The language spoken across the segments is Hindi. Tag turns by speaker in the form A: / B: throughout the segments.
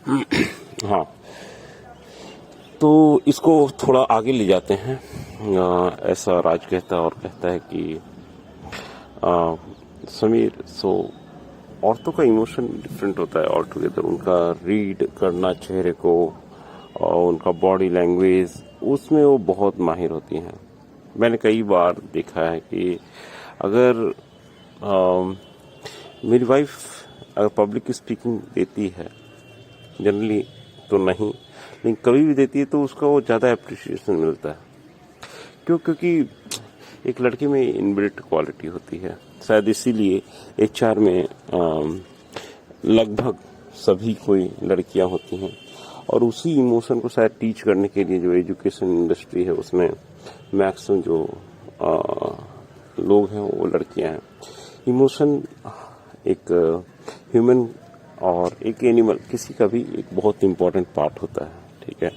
A: हाँ, तो इसको थोड़ा आगे ले जाते हैं। ऐसा राज कहता और कहता है कि समीर, औरतों का इमोशन डिफरेंट होता है ऑल टुगेदर। उनका रीड करना चेहरे को और उनका बॉडी लैंग्वेज, उसमें वो बहुत माहिर होती हैं। मैंने कई बार देखा है कि अगर मेरी वाइफ अगर पब्लिक स्पीकिंग देती है, जनरली तो नहीं, लेकिन कभी भी देती है तो उसका वो ज़्यादा अप्रिशिएशन मिलता है। क्योंकि एक लड़के में इनबिल्ट क्वालिटी होती है, शायद इसीलिए एचआर में लगभग सभी कोई लड़कियां होती हैं, और उसी इमोशन को शायद टीच करने के लिए जो एजुकेशन इंडस्ट्री है उसमें मैक्सिमम जो लोग हैं वो लड़कियां हैं। इमोशन एक ह्यूमन और एक एनिमल, किसी का भी एक बहुत इंपॉर्टेंट पार्ट होता है, ठीक है।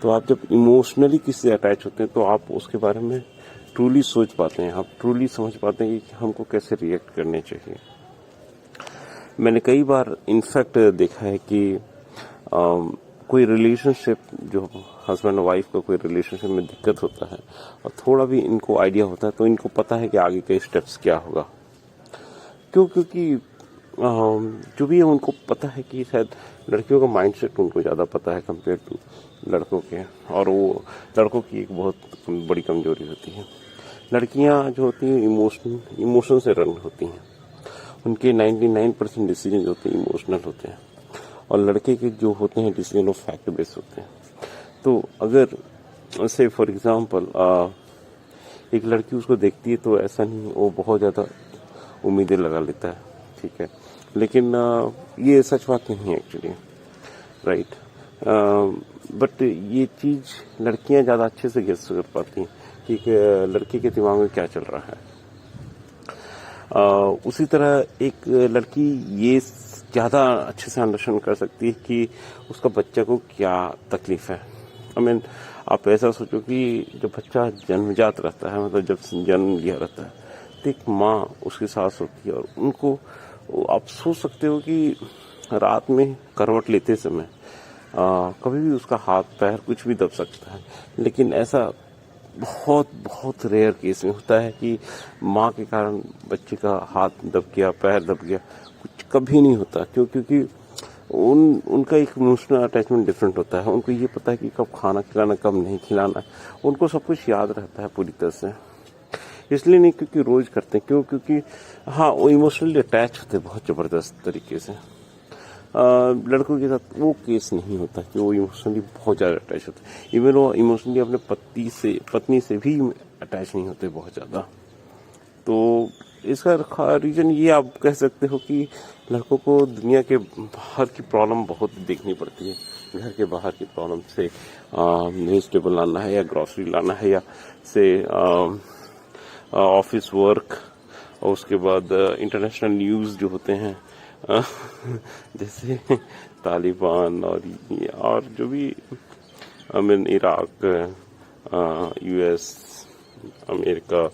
A: तो आप जब इमोशनली किसी से अटैच होते हैं तो आप उसके बारे में ट्रूली सोच पाते हैं, आप ट्रूली समझ पाते हैं कि हमको कैसे रिएक्ट करने चाहिए। मैंने कई बार इनफैक्ट देखा है कि कोई रिलेशनशिप, जो हस्बैंड और वाइफ का कोई रिलेशनशिप में दिक्कत होता है और थोड़ा भी इनको आइडिया होता है तो इनको पता है कि आगे के स्टेप्स क्या होगा। क्योंकि जो भी है उनको पता है कि शायद लड़कियों का माइंडसेट उनको ज़्यादा पता है कंपेयर टू लड़कों के, और वो लड़कों की एक बहुत बड़ी कमजोरी होती है। लड़कियां जो होती हैं इमोशन से रन होती हैं, उनके 99% डिसीजन होते हैं इमोशनल होते हैं, और लड़के के जो होते हैं डिसीजन वो फैक्ट बेस्ड होते हैं। तो अगर से फॉर एग्जांपल एक लड़की उसको देखती है तो ऐसा नहीं वो बहुत ज़्यादा उम्मीदें लगा लेता है, ठीक है, लेकिन ये सच बात नहीं है एक्चुअली, राइट। बट ये चीज़ लड़कियां ज़्यादा अच्छे से गेस कर पाती हैं कि लड़के के दिमाग में क्या चल रहा है। उसी तरह एक लड़की ये ज़्यादा अच्छे से अंडरस्टैंड कर सकती है कि उसका बच्चा को क्या तकलीफ है। आप ऐसा सोचो कि जब बच्चा जन्मजात रहता है, मतलब जब जन्म लिया रहता है, तो एक माँ उसके साथ होती है, और उनको आप सोच सकते हो कि रात में करवट लेते समय कभी भी उसका हाथ पैर कुछ भी दब सकता है, लेकिन ऐसा बहुत बहुत रेयर केस में होता है कि माँ के कारण बच्चे का हाथ दब गया, पैर दब गया, कुछ कभी नहीं होता। क्योंकि उनका एक इमोशनल अटैचमेंट डिफरेंट होता है। उनको ये पता है कि कब खाना खिलाना, कब नहीं खिलाना है, उनको सब कुछ याद रहता है पूरी तरह से। इसलिए नहीं क्योंकि रोज करते हैं, क्योंकि हाँ वो इमोशनली अटैच होते हैं बहुत जबरदस्त तरीके से। लड़कों के साथ वो केस नहीं होता कि वो इमोशनली बहुत ज़्यादा अटैच होते हैं। इवन वो इमोशनली अपने पत्नी से भी अटैच नहीं होते बहुत ज़्यादा। तो इसका रीजन ये आप कह सकते हो कि लड़कों को दुनिया के बाहर की प्रॉब्लम बहुत देखनी पड़ती है। घर के बाहर की प्रॉब्लम से वेजिटेबल लाना है या ग्रॉसरी लाना है, या से ऑफिस वर्क, और उसके बाद इंटरनेशनल न्यूज़ जो होते हैं जैसे तालिबान और जो भी Iraq, US, America,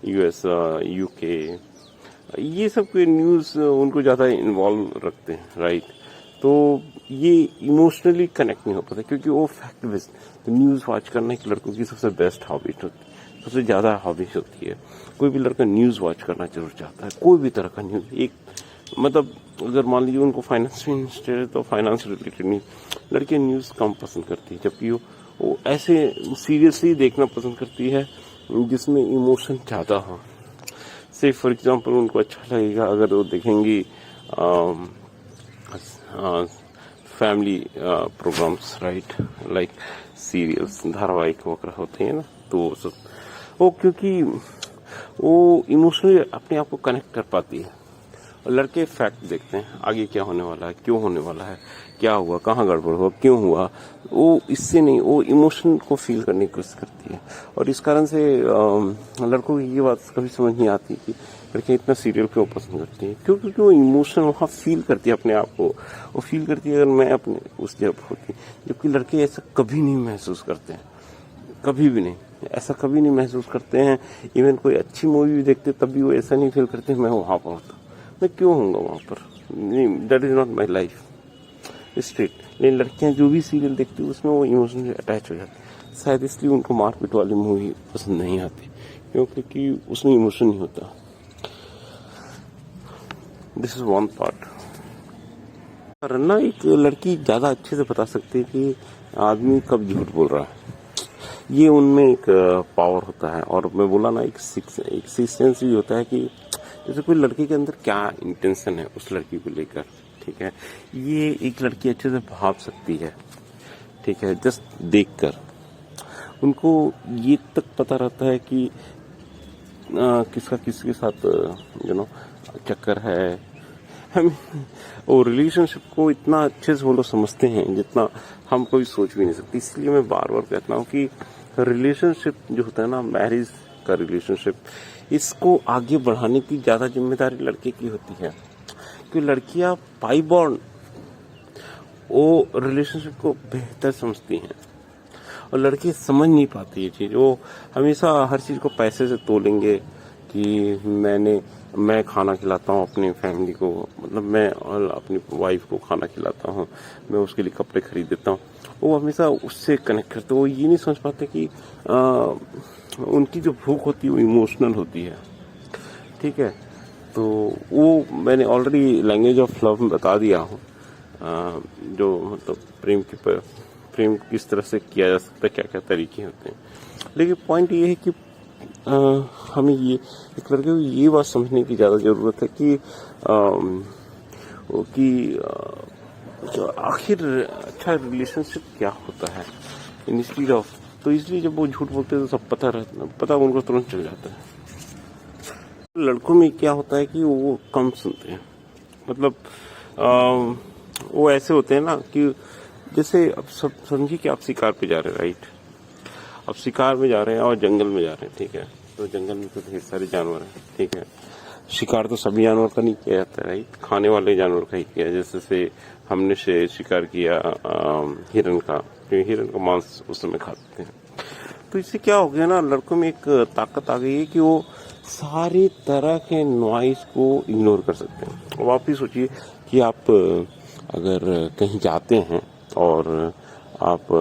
A: US, UK, ये सब के न्यूज़ उनको ज़्यादा इन्वॉल्व रखते हैं, राइट। तो ये इमोशनली कनेक्ट नहीं हो पाता क्योंकि वो फैक्ट बेस्ड। तो न्यूज़ वॉच करना एक लड़कों की सबसे बेस्ट हॉबी होती है, सबसे ज़्यादा हॉबी होती है। कोई भी लड़का न्यूज़ वॉच करना जरूर चाहता है, कोई भी तरह का न्यूज़। एक मतलब अगर मान लीजिए उनको फाइनेंस में इंटरेस्ट है तो फाइनेंस रिलेटेड न्यूज़, लड़कियां न्यूज़ कम पसंद करती है, जबकि वो ऐसे सीरियसली देखना पसंद करती है जिसमें इमोशन ज़्यादा हो। से फॉर एग्जांपल उनको अच्छा लगेगा अगर वो देखेंगी family programs, right, like serials, धारावाहिक वगैरह होते हैं ना, तो वो क्योंकि वो इमोशनली अपने आप को कनेक्ट कर पाती है। और लड़के फैक्ट देखते हैं, आगे क्या होने वाला है, क्यों होने वाला है, क्या हुआ, कहाँ गड़बड़ हुआ, क्यों हुआ, वो इससे नहीं, वो इमोशन को फील करने की कोशिश करती है। और इस कारण से लड़कों की ये बात कभी समझ नहीं आती कि लड़कियां इतना सीरियल क्यों पसंद करती हैं। क्योंकि वो इमोशन वहाँ फील करती है अपने आप को, वो फील करती है अगर मैं अपने उस जगह होती, जबकि लड़के ऐसा कभी नहीं महसूस करते हैं, कभी भी नहीं, ऐसा कभी नहीं महसूस करते हैं। इवन कोई अच्छी मूवी भी देखते तब भी वो ऐसा नहीं फील करते मैं वहाँ पर होता, मैं क्यों हूँगा वहाँ पर, नहीं, that is not my life. Straight. लेकिन लड़कियां जो भी सीरियल देखती है उसमें वो इमोशनली अटैच हो जाती है, शायद इसलिए उनको मारपीट वाली मूवी पसंद नहीं आती, क्योंकि उसमें इमोशन नहीं होता। This is one part. पर ना एक लड़की ज्यादा अच्छे से बता सकती है कि आदमी कब झूठ बोल रहा है, ये उनमें एक पावर होता है। और मैं बोला ना एक सिक्स सेंस भी होता है कि जैसे कोई लड़की के अंदर क्या इंटेंशन है उस लड़की को लेकर, ठीक है, ये एक लड़की अच्छे से भाप सकती है, ठीक है, जस्ट देखकर उनको ये तक पता रहता है कि किसका किसके साथ चक्कर है। हम वो रिलेशनशिप को इतना अच्छे से वो लोग समझते हैं जितना हम कोई सोच भी नहीं सकते। इसलिए मैं बार बार कहता हूँ कि रिलेशनशिप जो होता है ना, मैरिज का रिलेशनशिप, इसको आगे बढ़ाने की ज्यादा जिम्मेदारी लड़के की होती है, क्योंकि लड़कियां पाई बॉन्ड वो रिलेशनशिप को बेहतर समझती हैं और लड़के समझ नहीं पाते ये चीज। वो हमेशा हर चीज को पैसे से तोलेंगे कि मैं खाना खिलाता हूँ अपनी फैमिली को, मतलब मैं अपनी वाइफ को खाना खिलाता हूँ, मैं उसके लिए कपड़े खरीद देता हूँ, वो हमेशा उससे कनेक्ट करते। वो ये नहीं समझ पाते कि उनकी जो भूख होती है वो इमोशनल होती है, ठीक है। तो वो मैंने ऑलरेडी लैंग्वेज ऑफ लव में बता दिया हूँ, जो मतलब प्रेम किस तरह से किया जा सकता है, क्या क्या तरीके होते हैं। लेकिन पॉइंट ये है कि हमें ये एक लड़के को ये बात समझने की ज़्यादा ज़रूरत है कि आखिर अच्छा रिलेशनशिप क्या होता है इंस्टीड ऑफ। तो इसलिए जब वो झूठ बोलते हैं तो सब पता उनको तुरंत चल जाता है। लड़कों में क्या होता है कि वो कम सुनते हैं, मतलब वो ऐसे होते हैं ना कि जैसे अब सब समझिए कि आप शिकार पे जा रहे हैं, राइट। अब शिकार में जा रहे हैं और जंगल में जा रहे हैं, ठीक है। तो जंगल में तो ढेर सारे जानवर हैं, ठीक है। शिकार तो सभी जानवर का नहीं किया जाता है, राइट, खाने वाले जानवर का ही किया। जैसे से हमने से शिकार किया हिरन का, क्योंकि हिरन का मांस उस समय खाते हैं। तो इससे क्या हो गया ना, लड़कों में एक ताकत आ गई है कि वो सारी तरह के नॉइस को इग्नोर कर सकते हैं। अब आप ही सोचिए कि आप अगर कहीं जाते हैं और आप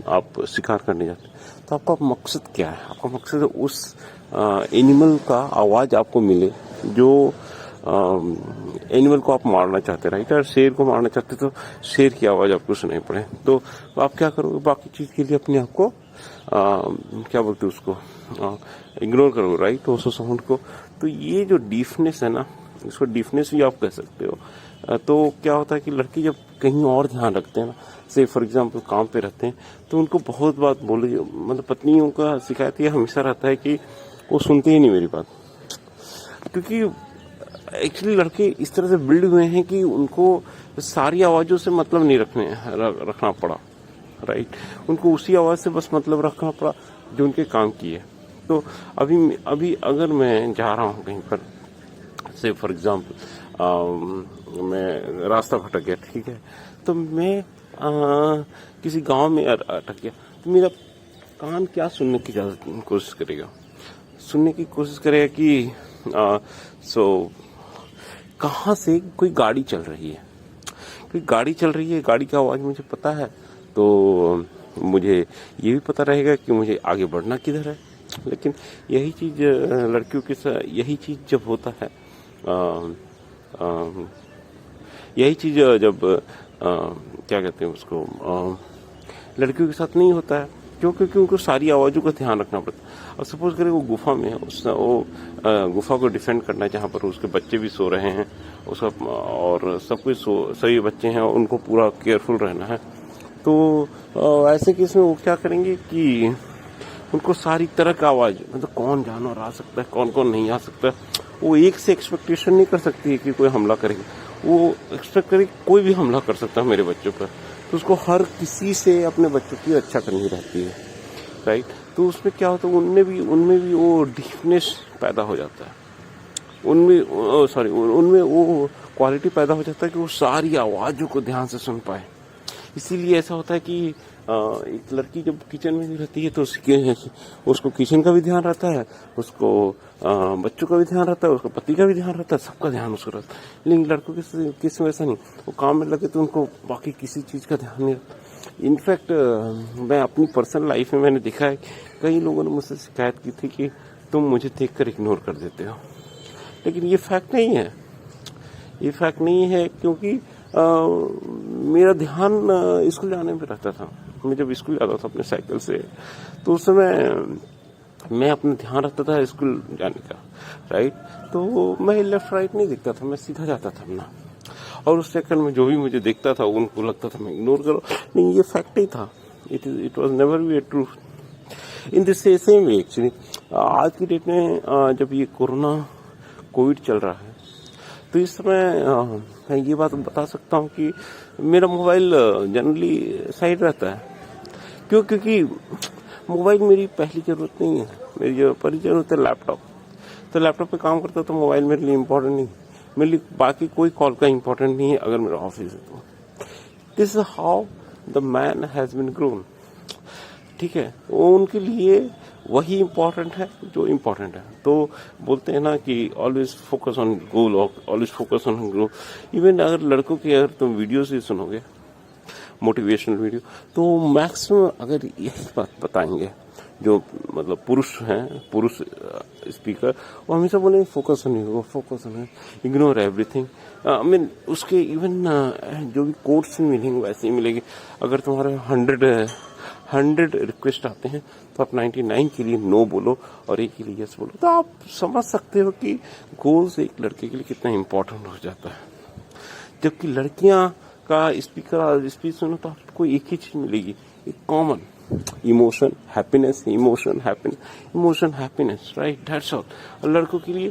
A: आप शिकार करने जाते हैं, तो आपका मकसद क्या है? आपका मकसद है उस एनिमल का आवाज आपको मिले, जो एनिमल को आप मारना चाहते हैं, राइट। और शेर को मारना चाहते तो शेर की आवाज आपको सुनाई पड़े। तो आप क्या करोगे? बाकी चीज के लिए अपने आप को क्या बोलते हैं उसको, इग्नोर करोगे, राइट, उस साउंड को। तो ये जो डीफनेस है ना, इसको डीफनेस भी आप कह सकते हो। तो क्या होता है कि लड़के जब कहीं और ध्यान रखते हैं ना, से फॉर एग्जाम्पल काम पे रहते हैं, तो उनको बहुत बात बोले, मतलब पत्नियों का शिकायत ये हमेशा रहता है कि वो सुनते ही नहीं मेरी बात, क्योंकि एक्चुअली लड़के इस तरह से बिल्ड हुए हैं कि उनको सारी आवाजों से मतलब नहीं रखना पड़ा, राइट। उनको उसी आवाज से बस मतलब रखना पड़ा जो उनके काम की है। तो अभी अगर मैं जा रहा हूँ कहीं पर, से फॉर एग्जाम्पल मैं रास्ता भटक गया, ठीक है, तो मैं किसी गांव में अटक गया, तो मेरा कान क्या सुनने की कोशिश करेगा? सुनने की कोशिश करेगा कि कहाँ से कोई गाड़ी चल रही है, गाड़ी की आवाज मुझे पता है, तो मुझे ये भी पता रहेगा कि मुझे आगे बढ़ना किधर है। लेकिन यही चीज लड़कियों के साथ, यही चीज जब होता है, यही चीज जब क्या कहते हैं उसको, लड़कियों के साथ नहीं होता है। क्यों? क्योंकि उनको सारी आवाजों का ध्यान रखना पड़ता है। और सपोज करें वो गुफा में है, वो गुफा को डिफेंड करना है, जहाँ पर उसके बच्चे भी सो रहे हैं, उसका और सब कुछ सभी बच्चे हैं, उनको पूरा केयरफुल रहना है। तो ऐसे केस में वो क्या करेंगे कि उनको सारी तरह का आवाज, मतलब कौन जानवर आ सकता है, कौन कौन नहीं आ सकता, वो एक से एक्सपेक्टेशन नहीं कर सकती है कि कोई हमला करेगा। वो एक्सपेक्ट करे कोई भी हमला कर सकता है मेरे बच्चों पर, तो उसको हर किसी से अपने बच्चों की रक्षा करनी रहती है, राइट। तो उसमें क्या होता है, उनमें भी वो डीपनेस पैदा हो जाता है, उनमें वो क्वालिटी पैदा हो जाता है कि वो सारी आवाजों को ध्यान से सुन पाए। इसीलिए ऐसा होता है कि एक लड़की जब किचन में रहती है तो उसको किचन का भी ध्यान रहता है, उसको बच्चों का भी ध्यान रहता है, उसको पति का भी ध्यान रहता है, सबका ध्यान उसको रहता है। लेकिन लड़कों किस वैसा नहीं, वो काम में लगे तो उनको बाकी किसी चीज़ का ध्यान नहीं रहता। इनफैक्ट मैं अपनी पर्सनल लाइफ में मैंने देखा है, कई लोगों ने मुझसे शिकायत की थी कि तुम मुझे देख कर इग्नोर कर देते हो, लेकिन ये फैक्ट नहीं है। ये फैक्ट नहीं है क्योंकि मेरा ध्यान स्कूल जाने में रहता था। मैं जब स्कूल जाता था अपने साइकिल से, तो उस समय मैं अपना ध्यान रखता था स्कूल जाने का, राइट। तो मैं लेफ्ट राइट नहीं देखता था, मैं सीधा जाता था अपना, और उस सेकंड में जो भी मुझे देखता था उनको लगता था मैं इग्नोर करो। नहीं, ये फैक्ट ही था। It was never be A true in this same way actually. आज की डेट में जब ये कोविड चल रहा है, तो इस समय मैं ये बात बता सकता हूँ कि मेरा मोबाइल जनरली साइड रहता है। क्यों? क्योंकि मोबाइल मेरी पहली जरूरत नहीं है। मेरी जो पहली जरूरत है लैपटॉप, तो लैपटॉप पे काम करता तो मोबाइल मेरे लिए इम्पोर्टेंट नहीं, मेरे लिए बाकी कोई कॉल का इम्पोर्टेंट नहीं है अगर मेरा ऑफिस है तो। This is how the man has been grown, ठीक है। वो उनके लिए वही इम्पोर्टेंट है जो इम्पोर्टेंट है। तो बोलते हैं ना कि ऑलवेज फोकस ऑन गोल और always focus on grow. Even अगर लड़कों की अगर तुम वीडियो से सुनोगे, मोटिवेशनल वीडियो, तो मैक्सिमम अगर यही बात बताएंगे जो मतलब पुरुष स्पीकर, वो हमेशा बोलेंगे focus on ignore everything. I mean उसके इवन जो भी कोट्स मिलेंगे वैसे ही मिलेगी। अगर तुम्हारे 100 रिक्वेस्ट आते हैं तो आप 99 के लिए नो बोलो और एक के लिए यस बोलो, तो आप समझ सकते हो कि गोल्स एक लड़के के लिए कितना इम्पोर्टेंट हो जाता है। जबकि लड़कियां का स्पीच सुनो तो आपको एक ही चीज मिलेगी, एक common emotion happiness, right, that's all. और लड़कों के लिए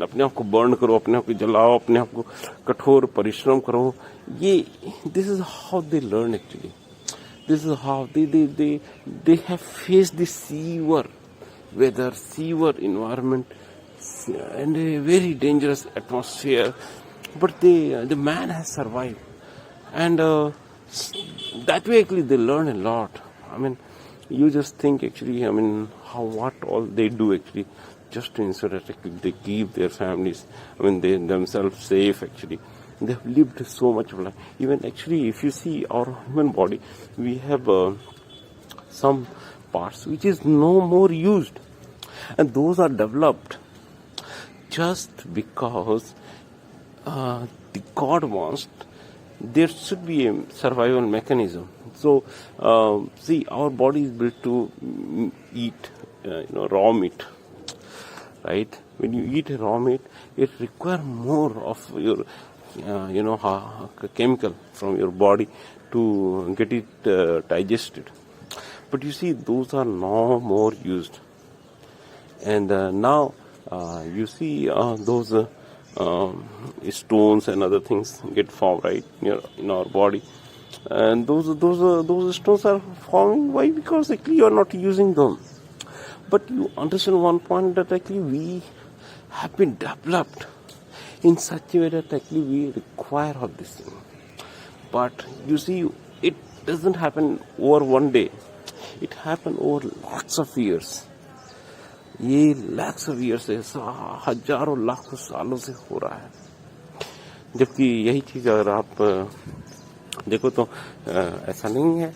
A: अपने आप को बर्न करो, अपने आप को जलाओ, अपने आप को कठोर परिश्रम करो। ये this is how they learn actually. This is how they have faced the severe weather, severe environment, and a very dangerous atmosphere. But the man has survived, and that way actually they learn a lot. I mean, you just think actually. I mean, what all they do actually just to ensure that actually they keep their families. I mean, they themselves safe actually. They have lived so much of life. Even actually, if you see our human body, we have some parts which is no more used, and those are developed just because the God wants there should be a survival mechanism. So, see, our body is built to eat, raw meat, right? When you eat raw meat, it requires more of your chemical from your body to get it digested. But you see, those are no more used, and now you see those stones and other things get formed right in our body, and those stones are forming. Why? Because actually you are not using them. But you understand one point, that actually we have been developed in such a way that actually we require all this thing. But you see, it doesn't happen over one day. It happens over lots of years. ये lakhs of years से, हजारों लाखों सालों से हो रहा है। जबकि यही चीज अगर आप देखो तो ऐसा नहीं है